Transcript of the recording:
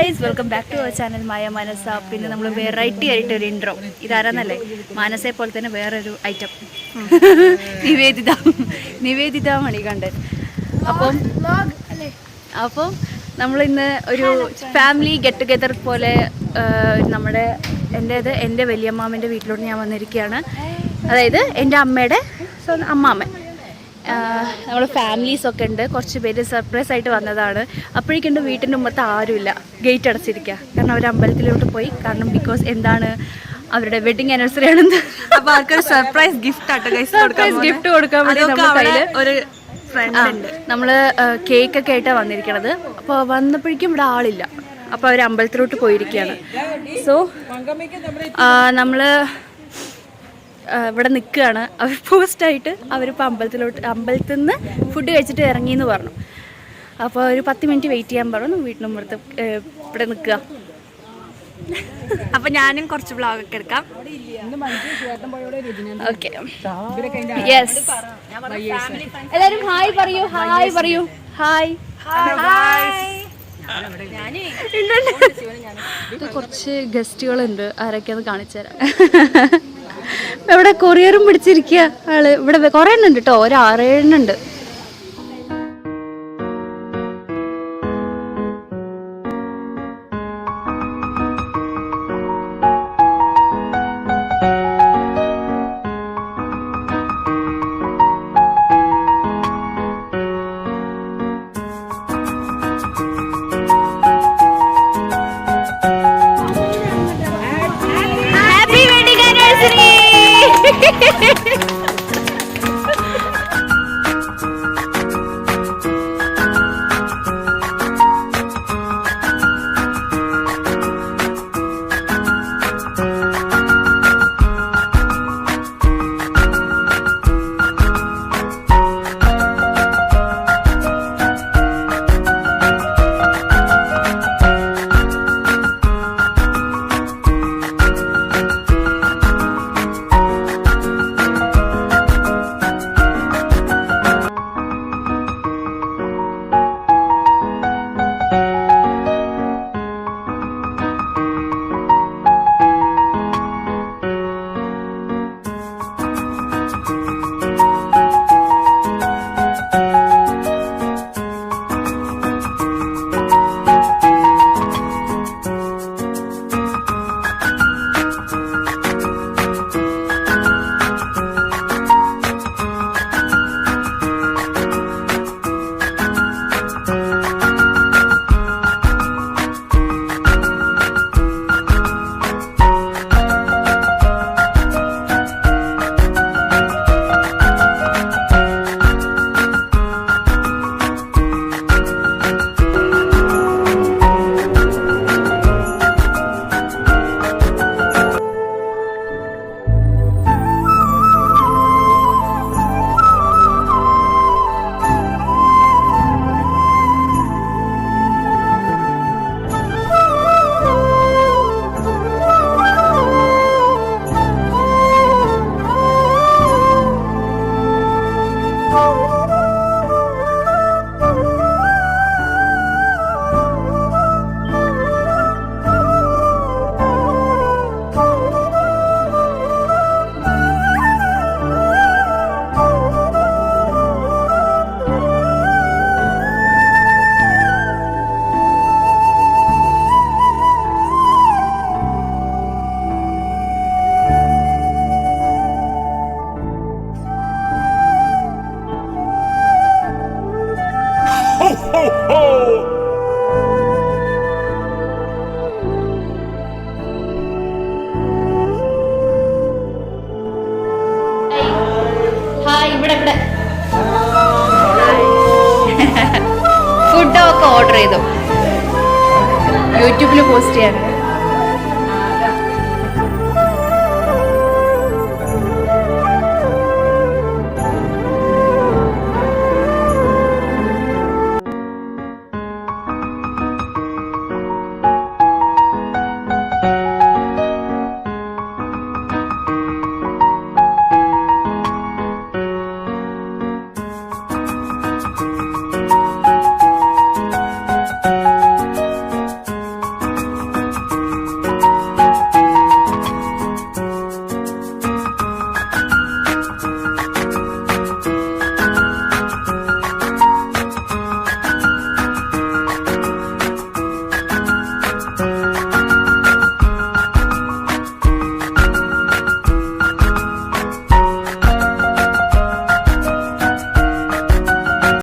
Guys, welcome back to our channel Maya Manasa. പിന്നെ നമ്മൾ variety ആയിട്ടൊരു ഇൻട്രോ. ഇതാരാന്നല്ലേ, മാനസയെ പോലെ തന്നെ വേറൊരു ഐറ്റം, നിവേദിത മണികണ്ഠൻ. അപ്പം നമ്മളിന്ന് ഒരു ഫാമിലി ഗെറ്റ് ടുഗെദർ പോലെ എൻ്റെ വലിയമ്മാമ്മൻ്റെ വീട്ടിലോട്ട് ഞാൻ വന്നിരിക്കുകയാണ്. അതായത് എൻ്റെ അമ്മയുടെ അമ്മാമ്മ. നമ്മൾ ഫാമിലീസൊക്കെ ഉണ്ട്, കുറച്ച് പേര് സർപ്രൈസ് ആയിട്ട് വന്നതാണ്. അപ്പോഴേക്കുണ്ട് വീട്ടിൻ്റെ മുമ്പത്ത് ആരുമില്ല, ഗേറ്റ് അടച്ചിരിക്കുക. കാരണം അവർ അമ്പലത്തിലോട്ട് പോയി. കാരണം ബിക്കോസ് എന്താണ്, അവരുടെ വെഡിങ് ആനിവേഴ്സറി ആണെന്ന്. അപ്പോൾ അവർക്കൊരു സർപ്രൈസ് ഗിഫ്റ്റ് കൊടുക്കാൻ വേണ്ടി നമ്മുടെ കയ്യിൽ ഒരു നമ്മൾ കേക്കൊക്കെ ആയിട്ടാണ് വന്നിരിക്കണത്. അപ്പോൾ വന്നപ്പോഴേക്കും ഇവിടെ ആളില്ല. അപ്പോൾ അവർ അമ്പലത്തിലോട്ട് പോയിരിക്കുകയാണ്. സോ നമ്മൾ ഇവിടെ നിൽക്കുകയാണ്. അവർ പോസ്റ്റായിട്ട് അവരിപ്പോൾ അമ്പലത്തിൽ നിന്ന് ഫുഡ് കഴിച്ചിട്ട് ഇറങ്ങിയെന്ന് പറഞ്ഞു. അപ്പോൾ ഒരു 10 മിനിറ്റ് വെയിറ്റ് ചെയ്യാൻ പറഞ്ഞു. വീട്ടിന് പുറത്ത് ഇവിടെ നിൽക്കുക. അപ്പം ഞാനും കുറച്ച് വ്ളോഗൊക്കെ എടുക്കാം. Okay, yes. എല്ലാവരും ഹായ് പറയൂ, ഹായ് പറയൂ, ഹായ്. കുറച്ച് ഗസ്റ്റുകളുണ്ട്, ആരൊക്കെയാന്ന് കാണിച്ചു തരാം. ഇവിടെ കൊറിയറും പിടിച്ചിരിക്കുക ആള്. ഇവിടെ കുറെ എണ്ണം ഉണ്ട് കേട്ടോ, ഒരു 6-7 എണ്ണം ഉണ്ട്. ഫുഡൊക്കെ ഓർഡർ ചെയ്തു, യൂട്യൂബിൽ പോസ്റ്റ് ചെയ്യാൻ.